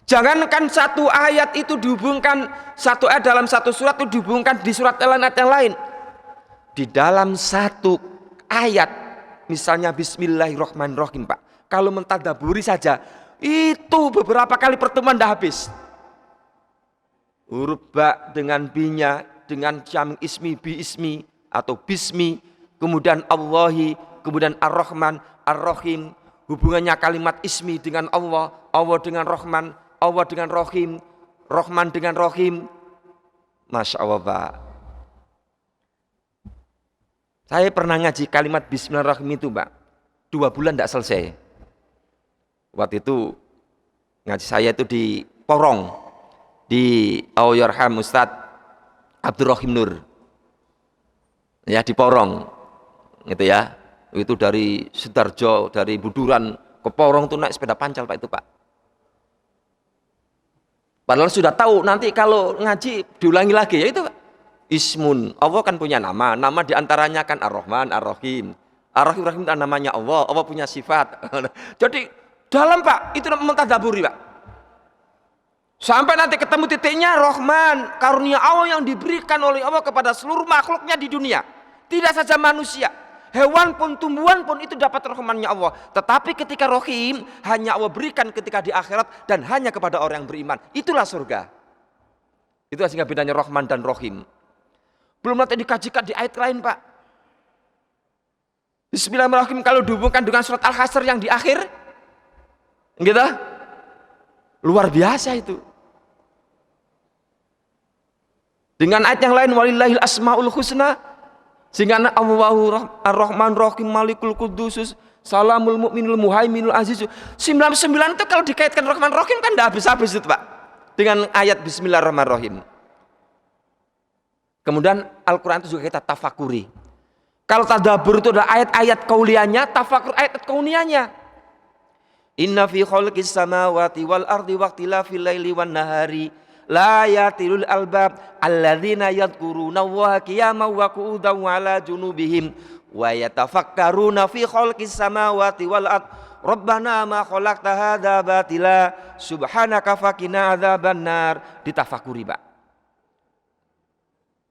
Jangankan satu ayat itu dihubungkan, satu ayat dalam satu surat itu dihubungkan di surat yang lain. Di dalam satu ayat, misalnya Bismillahirrahmanirrahim Pak, kalau mentadaburi saja, itu beberapa kali pertemuan dah habis. Huruf ba dengan binya, dengan jam ismi, bi ismi, atau bismi, kemudian Allahi, kemudian Ar-Rahman, Ar-Rahim, hubungannya kalimat ismi dengan Allah, Allah dengan Rahman, Allah dengan Rahim, Rahman dengan Rahim. Masya Allah Pak. Saya pernah ngaji kalimat Bismillahirrahmanirrahim itu Pak, 2 bulan tidak selesai. Waktu itu ngaji saya itu di Porong, di Auyarham Ustadz Abdurrahim Nur, ya di Porong, gitu ya. Itu dari Sidoarjo, dari Buduran ke Porong tuh naik sepeda pancal Pak itu Pak. Padahal sudah tahu nanti kalau ngaji diulangi lagi ya itu Pak. Ismun, Allah kan punya nama diantaranya kan Ar-Rahman, Ar-Rahim. Ar-Rahim itu namanya Allah, Allah punya sifat. Jadi dalam Pak, itu mentadaburi Pak. Sampai nanti ketemu titiknya Rahman, karunia Allah yang diberikan oleh Allah kepada seluruh makhluknya di dunia. Tidak saja manusia. Hewan pun, tumbuhan pun itu dapat rahmannya Allah. Tetapi ketika Rahim, hanya Allah berikan ketika di akhirat dan hanya kepada orang yang beriman. Itulah surga. Itulah sehingga bedanya Rahman dan Rahim. Belum nanti dikajikan di ayat lain Pak. Bismillahirrahmanirrahim kalau dihubungkan dengan surat Al-Hasr yang di akhir, gitu, luar biasa itu. Dengan ayat yang lain, walillahil asmaul husna, sehingga Allahu Ar-Rahman Rahim Malikul Qudusus Salamul Mu'minul Muhaiminul Azizu. 99 itu kalau dikaitkan Rahman Rahim kan tidak habis-habis itu Pak. Dengan ayat Bismillahirrahmanirrahim. Kemudian Al-Quran itu juga kita tafakuri. Kalau tadabbur itu adalah ayat-ayat kaulianya, tafakur ayat kauniyanya. Inna fi khalqis samawati wal ardi waqtilafil laili wan nahari la yatilul albab alladzina yadhkuruna Allaha qiyaman wa qu'udan wa ala junubihim wa yatafakkaruna fi khalqis samawati wal ardi Rabbana ma khalaqta hadza batila subhanaka faqina adzabannar. Ditafakuri, Pak.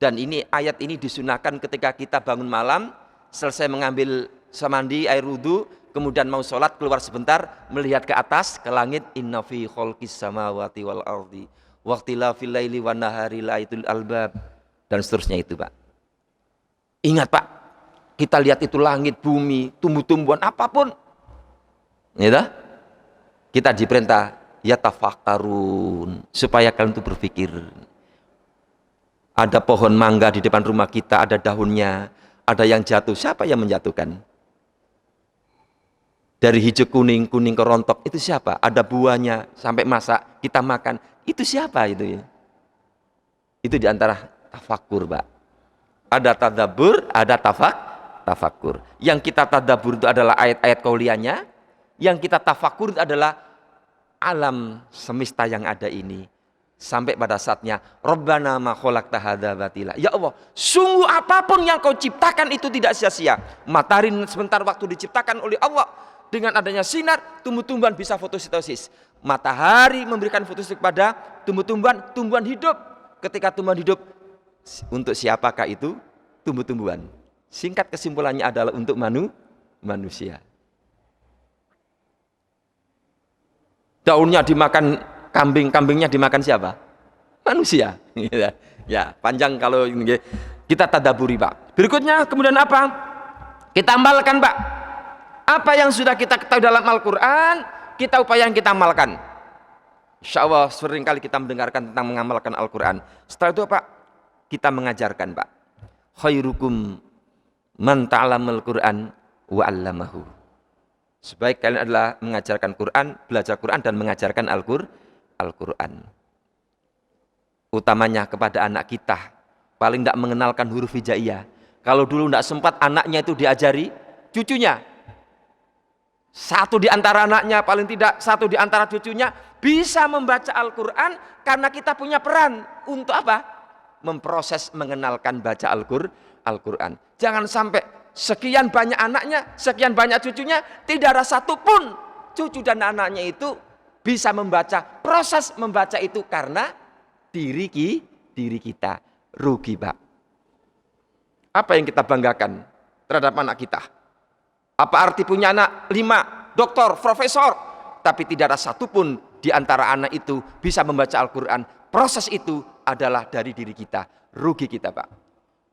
Dan ini ayat ini disunahkan ketika kita bangun malam, selesai mengambil semandi air wudu, kemudian mau sholat keluar sebentar, melihat ke atas, ke langit, inna fi khalqis samawati wal ardi waqtilafil laili wan nahari laitul albab, dan seterusnya itu, Pak. Ingat, Pak, kita lihat itu langit, bumi, tumbuh-tumbuhan, apapun. Ya, kita diperintah ya tafakkarun, supaya kalian itu berpikir. Ada pohon mangga di depan rumah kita, ada daunnya, ada yang jatuh. Siapa yang menjatuhkan? Dari hijau kuning, kuning ke rontok, itu siapa? Ada buahnya, sampai masak, kita makan. Itu siapa itu ya? Itu diantara tafakur, Pak. Ada tadabbur, ada tafakur. Yang kita tadabbur itu adalah ayat-ayat kaulianya. Yang kita tafakur itu adalah alam semesta yang ada ini. Sampai pada saatnya Rabbana ma khalaqta hadza batila. Ya Allah, sungguh apapun yang kau ciptakan itu tidak sia-sia. Matahari sebentar waktu diciptakan oleh Allah, dengan adanya sinar tumbuh-tumbuhan bisa fotosintesis. Matahari memberikan fotosintesis kepada tumbuh-tumbuhan, tumbuhan hidup. Ketika tumbuhan hidup, untuk siapakah itu? Tumbuh-tumbuhan. Singkat kesimpulannya adalah untuk manusia. Daunnya dimakan kambing, kambingnya dimakan siapa? Manusia. Ya, panjang kalau ini kita tadaburi, Pak. Berikutnya kemudian apa? Kita amalkan, Pak. Apa yang sudah kita ketahui dalam Al-Quran, kita upayakan kita amalkan. Insya Allah sering kali kita mendengarkan tentang mengamalkan Al-Quran. Setelah itu, Pak, kita mengajarkan, Pak. Khairukum man ta'allamal Qur'an wa 'allamahu. Sebaik kalian adalah mengajarkan Quran, belajar Quran dan mengajarkan Al-Quran. Utamanya kepada anak kita, paling tidak mengenalkan huruf hijaiyah. Kalau dulu tidak sempat anaknya itu diajari, cucunya. Satu di antara anaknya, paling tidak satu di antara cucunya bisa membaca Al-Quran karena kita punya peran untuk apa? Memproses, mengenalkan baca Al-Quran. Jangan sampai sekian banyak anaknya, sekian banyak cucunya, tidak ada satupun cucu dan anaknya itu bisa membaca. Proses membaca itu karena diri kita. Rugi, Pak. Apa yang kita banggakan terhadap anak kita? Apa arti punya anak 5 doktor, profesor, tapi tidak ada satupun di antara anak itu bisa membaca Al-Quran? Proses itu adalah dari diri kita. Rugi kita, Pak.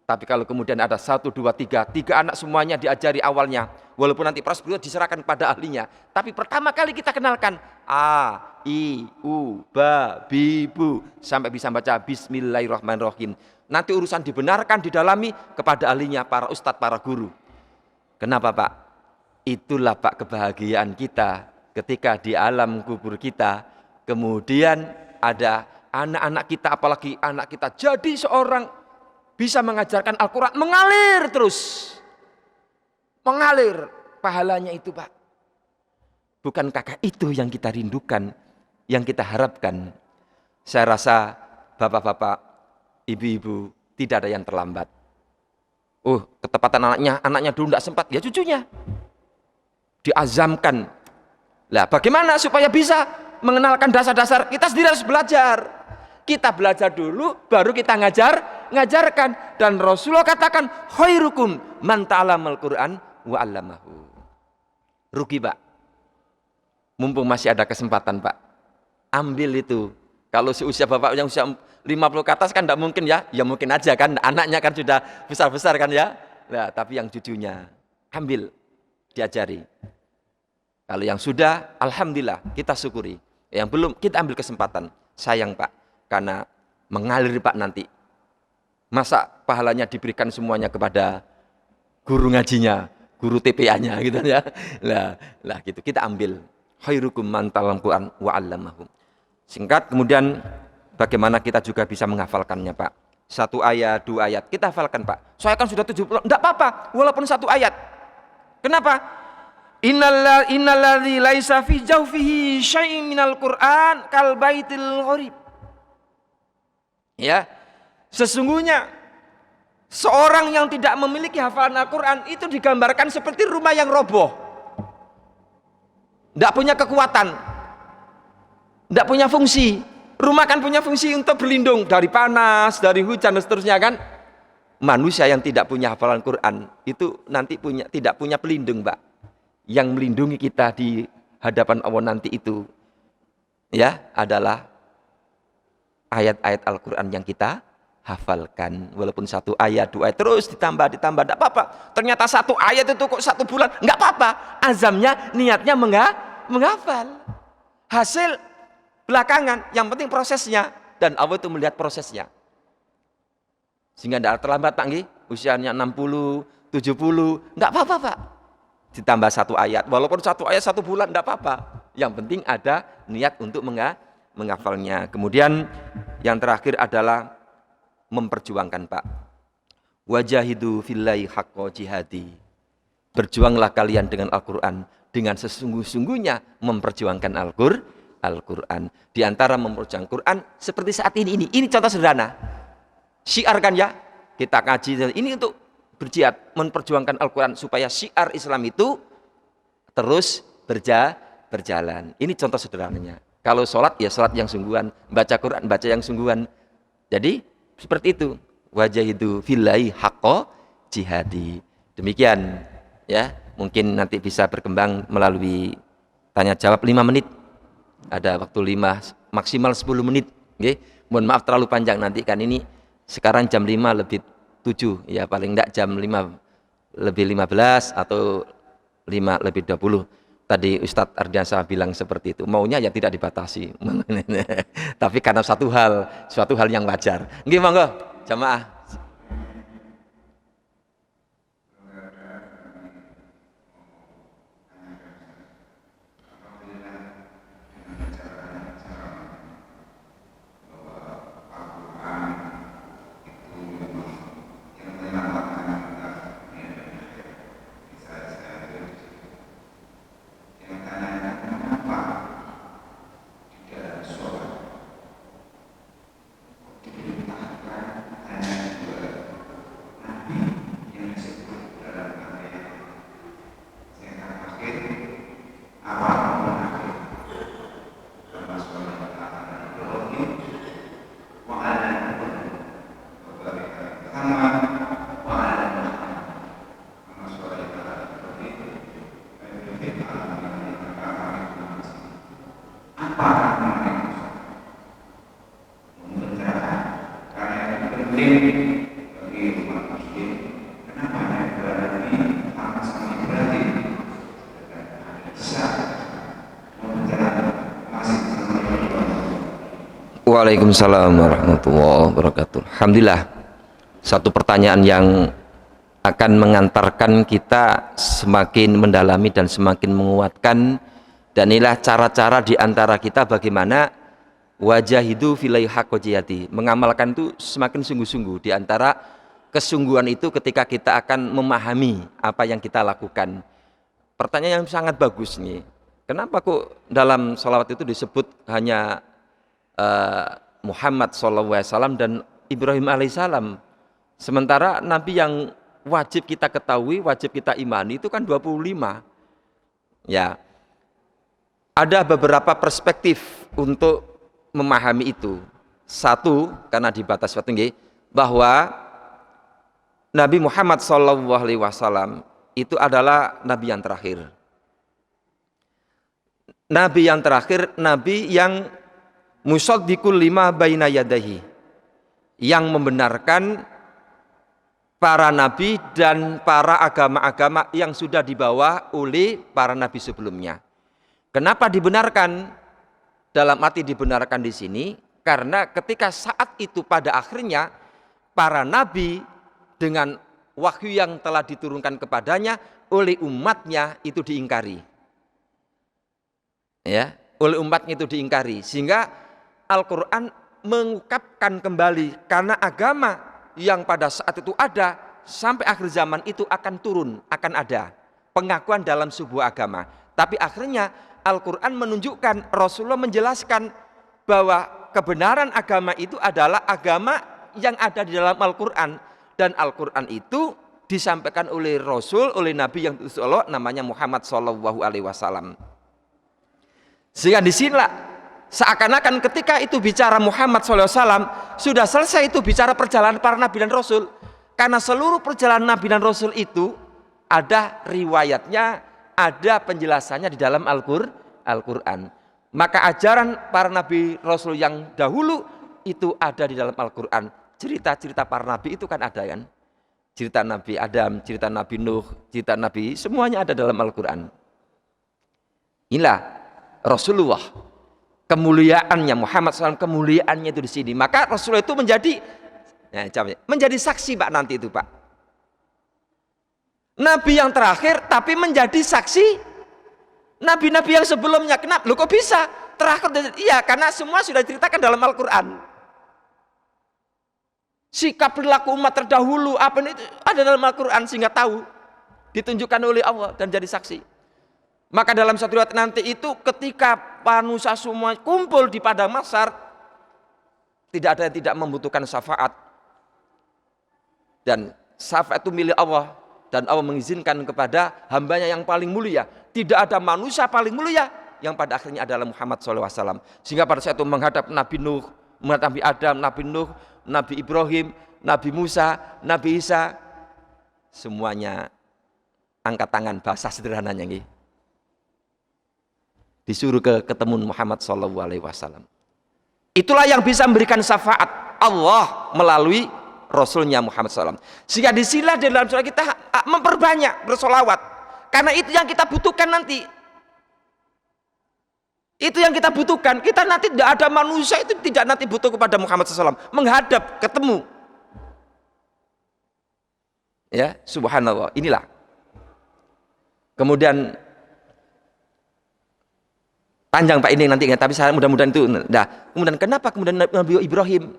Tapi kalau kemudian ada 1, 2, 3 anak semuanya diajari awalnya, walaupun nanti proses berikutnya diserahkan pada ahlinya, tapi pertama kali kita kenalkan A, I, U, Ba, Bi, Bu, sampai bisa baca Bismillahirrahmanirrahim. Nanti urusan dibenarkan, didalami kepada ahlinya, para ustadz, para guru. Kenapa, Pak? Itulah, Pak, kebahagiaan kita ketika di alam kubur kita, kemudian ada anak-anak kita, apalagi anak kita jadi seorang bisa mengajarkan Al-Quran, mengalir terus. Mengalir pahalanya itu, Pak. Bukankah itu yang kita rindukan, yang kita harapkan? Saya rasa bapak-bapak, ibu-ibu, tidak ada yang terlambat. Ketepatan anaknya dulu tidak sempat, ya cucunya. Diazamkan. Lah, bagaimana supaya bisa mengenalkan dasar-dasar? Kita sendiri harus belajar. Kita belajar dulu, baru kita ngajarkan. Dan Rasulullah katakan, khairukum man ta'allamal Qur'an wa 'allamahu. Rugi, Pak. Mumpung masih ada kesempatan, Pak. Ambil itu. Kalau seusia bapak yang usia 50 ke atas kan tidak mungkin ya. Ya mungkin aja kan, anaknya kan sudah besar-besar kan ya. Nah, tapi yang cucunya, ambil, diajari. Kalau yang sudah, alhamdulillah, kita syukuri. Yang belum, kita ambil kesempatan. Sayang, Pak. Karena mengalir, Pak, nanti. Masa pahalanya diberikan semuanya kepada guru ngajinya, guru TPA-nya gitu ya. Lah gitu, kita ambil. Khairukum man ta'allamal Qur'an wa 'allamahu. Singkat, kemudian bagaimana kita juga bisa menghafalkannya, Pak. Satu ayat, dua ayat. Kita hafalkan, Pak. Saya kan sudah 70. Enggak apa-apa, walaupun satu ayat. Kenapa? Innalladzi laisa fi jawfihi syai'in minal Qur'an kal baitil gharib. Ya. Sesungguhnya seorang yang tidak memiliki hafalan Al-Qur'an itu digambarkan seperti rumah yang roboh. Enggak punya kekuatan. Enggak punya fungsi. Rumah kan punya fungsi untuk berlindung dari panas, dari hujan dan seterusnya kan. Manusia yang tidak punya hafalan Quran itu nanti tidak punya pelindung, Pak. Yang melindungi kita di hadapan Allah nanti itu ya adalah ayat-ayat Al-Quran yang kita hafalkan. Walaupun satu ayat, dua ayat terus ditambah, tidak apa-apa. Ternyata satu ayat itu kok 1 bulan, nggak apa-apa. Azamnya, niatnya menghafal. Hasil belakangan, yang penting prosesnya, dan Allah itu melihat prosesnya. Sehingga tidak terlambat, Pak, nggih. Usianya 60, 70, enggak apa-apa, Pak. Ditambah satu ayat, walaupun satu ayat 1 bulan enggak apa-apa. Yang penting ada niat untuk menghafalnya. Kemudian yang terakhir adalah memperjuangkan, Pak. Wajahidu fillahi haqqa jihadi. Berjuanglah kalian dengan Al-Quran, dengan sesungguh-sungguhnya memperjuangkan Al-Quran. Di antara memperjuangkan Quran seperti saat ini. Ini contoh sederhana. Syiar kan ya, kita kaji. Ini untuk berjihad, memperjuangkan Al-Quran supaya syiar Islam itu terus berjalan. Ini contoh sederhananya. Kalau sholat ya sholat yang sungguhan, baca Quran baca yang sungguhan. Jadi seperti itu. Wajahidu fillahi haqqa jihadi. Demikian ya, mungkin nanti bisa berkembang melalui tanya jawab 5 menit. Ada waktu 5, maksimal 10 menit. Okay? Mohon maaf terlalu panjang nanti kan ini sekarang jam 5 lebih 7. Ya paling enggak jam 5 lebih 15 atau 5 lebih 20. Tadi Ustadz Ardiansyah bilang seperti itu. Maunya ya tidak dibatasi. Tapi karena suatu hal yang wajar. Nggih monggo jamaah. Waalaikumsalam warahmatullahi wabarakatuh. Alhamdulillah, satu pertanyaan yang akan mengantarkan kita semakin mendalami dan semakin menguatkan, dan inilah cara-cara di antara kita bagaimana wajahidu fillahi haqqa jihadi, mengamalkan itu semakin sungguh-sungguh. Di antara kesungguhan itu ketika kita akan memahami apa yang kita lakukan. Pertanyaan yang sangat bagus nih. Kenapa kok dalam sholawat itu disebut hanya Muhammad SAW dan Ibrahim alaihissalam, sementara Nabi yang wajib kita ketahui, wajib kita imani itu kan 25. Ya, ada beberapa perspektif untuk memahami itu. Satu, karena dibatas waktu, bahwa Nabi Muhammad SAW itu adalah Nabi yang terakhir. Nabi yang terakhir, Nabi yang musaddiqul lima baina yadahi, yang membenarkan para nabi dan para agama-agama yang sudah dibawa oleh para nabi sebelumnya. Kenapa dibenarkan? Dalam arti dibenarkan di sini karena ketika saat itu pada akhirnya para nabi dengan wahyu yang telah diturunkan kepadanya oleh umatnya itu diingkari. Ya, oleh umatnya itu diingkari, sehingga Al-Quran mengungkapkan kembali, karena agama yang pada saat itu ada sampai akhir zaman itu akan turun, akan ada pengakuan dalam sebuah agama. Tapi akhirnya Al-Quran menunjukkan, Rasulullah menjelaskan bahwa kebenaran agama itu adalah agama yang ada di dalam Al-Quran, dan Al-Quran itu disampaikan oleh Rasul, oleh Nabi yang diutus Allah, namanya Muhammad SAW. Sehingga disinilah seakan-akan ketika itu bicara Muhammad SAW, sudah selesai itu bicara perjalanan para Nabi dan Rasul. Karena seluruh perjalanan Nabi dan Rasul itu ada riwayatnya, ada penjelasannya di dalam Al-Quran. Maka ajaran para Nabi Rasul yang dahulu itu ada di dalam Al-Quran. Cerita-cerita para Nabi itu kan ada kan. Cerita Nabi Adam, cerita Nabi Nuh, cerita Nabi, semuanya ada dalam Al-Quran. Inilah Rasulullah, kemuliaannya Muhammad SAW, kemuliaannya itu di sini. Maka Rasulullah itu menjadi saksi Pak nanti itu Pak. Nabi yang terakhir tapi menjadi saksi nabi-nabi yang sebelumnya. Kenapa? Loh kok bisa? Terakhir, iya karena semua sudah diceritakan dalam Al-Quran. Sikap perilaku umat terdahulu apa itu ada dalam Al-Quran, sehingga tahu, ditunjukkan oleh Allah dan jadi saksi. Maka dalam satu riwayat nanti itu ketika manusia semua kumpul di padang mahsyar, tidak ada yang tidak membutuhkan syafaat, dan syafaat itu milik Allah, dan Allah mengizinkan kepada hambanya yang paling mulia. Tidak ada manusia paling mulia yang pada akhirnya adalah Muhammad SAW. Sehingga pada saat itu menghadap Nabi Nuh, menghadap Nabi Adam, Nabi Nuh, Nabi Ibrahim, Nabi Musa, Nabi Isa, semuanya angkat tangan, bahasa sederhananya nih. Disuruh ketemu Muhammad SAW. Itulah yang bisa memberikan syafaat Allah melalui Rasulnya Muhammad SAW. Sehingga disilah di dalam surah kita memperbanyak bersolawat, karena itu yang kita butuhkan nanti. Itu yang kita butuhkan. Kita nanti tidak ada manusia itu tidak nanti butuh kepada Muhammad SAW, menghadap, ketemu. Ya, subhanallah. Inilah. Kemudian panjang Pak ini nanti, tapi saya mudah-mudahan itu. Nah, kemudian kenapa kemudian Nabi Ibrahim,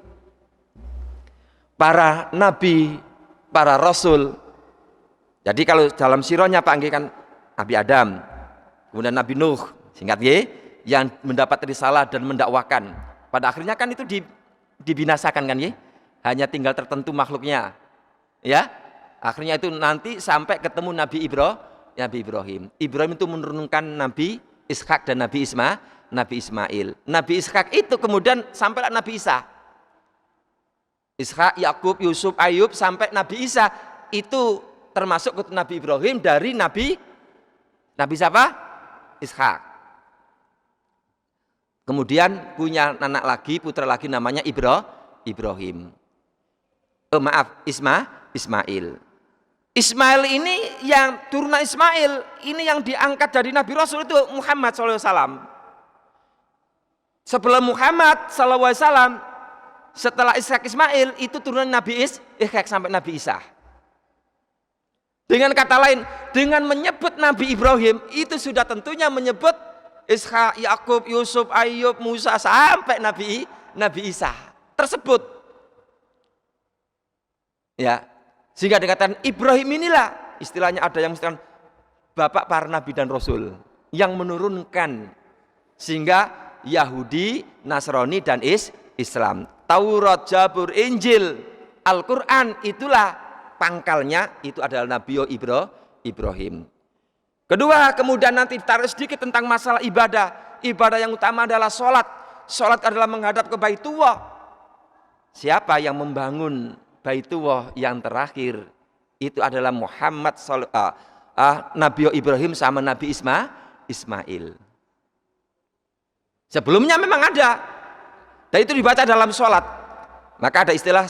para nabi, para rasul. Jadi kalau dalam sirahnya Pak kan Nabi Adam, kemudian Nabi Nuh, singkat ya, yang mendapat risalah dan mendakwakan. Pada akhirnya kan itu dibinasakan kan ya, hanya tinggal tertentu makhluknya. Ya, akhirnya itu nanti sampai ketemu Nabi Ibrahim. Ibrahim itu menurunkan Nabi Ishak dan Nabi Ismail. Nabi Ishak itu kemudian sampailah Nabi Isa. Ishak, Yakub, Yusuf, Ayub sampai Nabi Isa, itu termasuk Nabi Ibrahim dari Nabi siapa? Ishak. Kemudian punya anak lagi, putra lagi namanya Ibrahim. Ismail. Ismail ini yang turunan Ismail, ini yang diangkat dari Nabi Rasul itu Muhammad SAW. Sebelum Muhammad SAW, setelah Ishak Ismail, itu turunan Nabi Ishak sampai Nabi Isa. Dengan kata lain, dengan menyebut Nabi Ibrahim, itu sudah tentunya menyebut Ishak, Yakub, Yusuf, Ayub, Musa, sampai Nabi Isa tersebut. Ya. Sehingga dikatakan Ibrahim inilah, istilahnya ada yang mengatakan bapak para nabi dan rasul, yang menurunkan sehingga Yahudi, Nasrani dan Islam, Taurat, Zabur, Injil, Al-Quran, itulah pangkalnya, itu adalah Nabi Ibrahim. Kedua, kemudian nanti ditaruh sedikit tentang masalah ibadah. Ibadah yang utama adalah sholat. Sholat adalah menghadap ke Baitullah. Siapa yang membangun Baitullah yang terakhir? Itu adalah Muhammad Nabi Ibrahim sama Nabi Ismail. Sebelumnya memang ada, dan itu dibaca dalam sholat. Maka ada istilah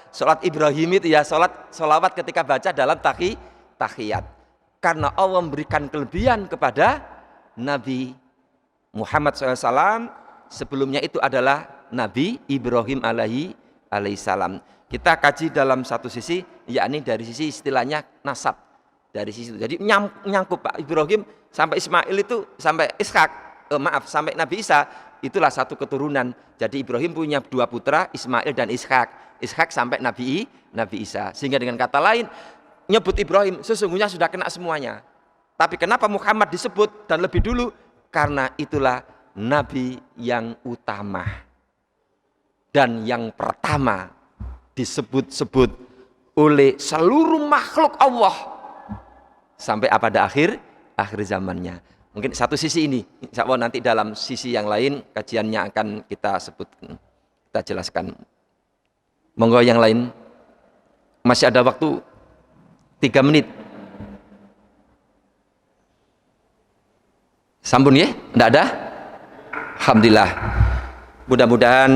sholat Ibrahim itu ya, sholawat ketika baca dalam tahiyat. Karena Allah memberikan kelebihan kepada Nabi Muhammad SAW, sebelumnya itu adalah Nabi Ibrahim alaihissalam. Kita kaji dalam satu sisi, yakni dari sisi istilahnya nasab, dari sisi itu. Jadi nyangkup Pak Ibrahim sampai Ismail itu, sampai Ishak, sampai Nabi Isa, itulah satu keturunan. Jadi Ibrahim punya 2 putra, Ismail dan Ishak. Ishak sampai Nabi Isa. Sehingga dengan kata lain, nyebut Ibrahim sesungguhnya sudah kena semuanya. Tapi kenapa Muhammad disebut dan lebih dulu? Karena itulah Nabi yang utama. Dan yang pertama disebut-sebut oleh seluruh makhluk Allah. Sampai pada akhir zamannya. Mungkin satu sisi ini, insya Allah nanti dalam sisi yang lain kajiannya akan kita sebutkan, kita jelaskan. Monggo yang lain, masih ada waktu 3 menit. Sampun ya? Tidak ada? Alhamdulillah. Mudah-mudahan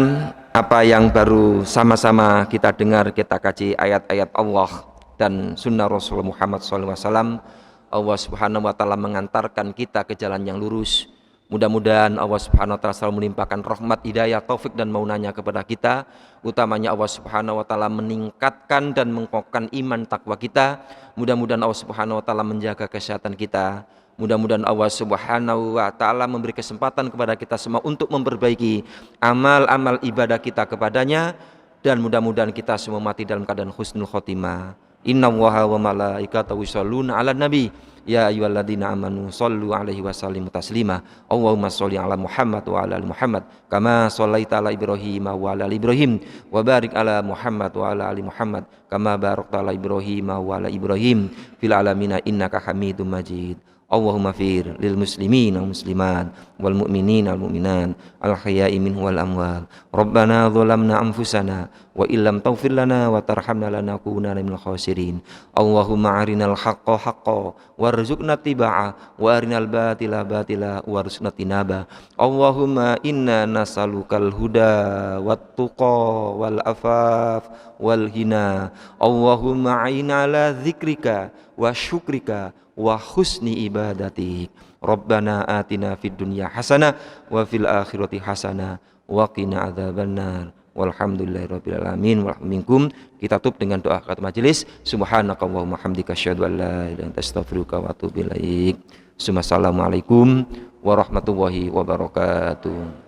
apa yang baru sama-sama kita dengar, kita kaji ayat-ayat Allah dan sunnah Rasulullah Muhammad SAW, Allah Subhanahu wa Ta'ala mengantarkan kita ke jalan yang lurus. Mudah-mudahan Allah Subhanahu wa Ta'ala selalu melimpahkan rahmat, hidayah, taufik dan maunanya kepada kita. Utamanya Allah Subhanahu wa Ta'ala meningkatkan dan mengokohkan iman takwa kita. Mudah-mudahan Allah Subhanahu wa Ta'ala menjaga kesehatan kita. Mudah-mudahan Allah Subhanahu wa Ta'ala memberi kesempatan kepada kita semua untuk memperbaiki amal-amal ibadah kita kepadanya, dan mudah-mudahan kita semua mati dalam keadaan husnul khotimah. Innallaha wa malaikatahu yusholluna 'alan nabi ya ayyuhalladzina amanu shollu 'alaihi wa sallimu taslima. Allahumma sholli 'ala Muhammad wa 'ala ali Muhammad kama shallaita 'ala Ibrahim wa 'ala ali Ibrahim wa barik 'ala Muhammad wa 'ala ali Muhammad kama barakta 'ala Ibrahim wa 'ala Ibrahim fil 'alamin innaka Hamidum Majid. Allahumma fir lil muslimin wal muslimat wal mu'minin wal mu'minat al ahya'i minhum wal amwat. Rabbana zalamna anfusana wa illam taghfir lana wa tarhamna lanakunanna minal khasirin. Allahumma arinal haqqa haqqan warzuqna tibaa wa arinal batila batila warzuqna tinaba. Allahumma inna nas'alukal huda wat tuqa wal afaf wal hina. Allahumma a'inna ala dzikrika wa syukrika wa husni ibadatik. Rabbana atina fid dunya hasanah wa fil akhirati hasanah wa qina adzabannar. Walhamdulillahirabbil alamin. Minkum. Kita tutup dengan doa kata majelis. Subhanakallahumma hamdika asyhadu an la ilaha illa anta astaghfiruka wa atubu ilaik. Assalamualaikum warahmatullahi wabarakatuh.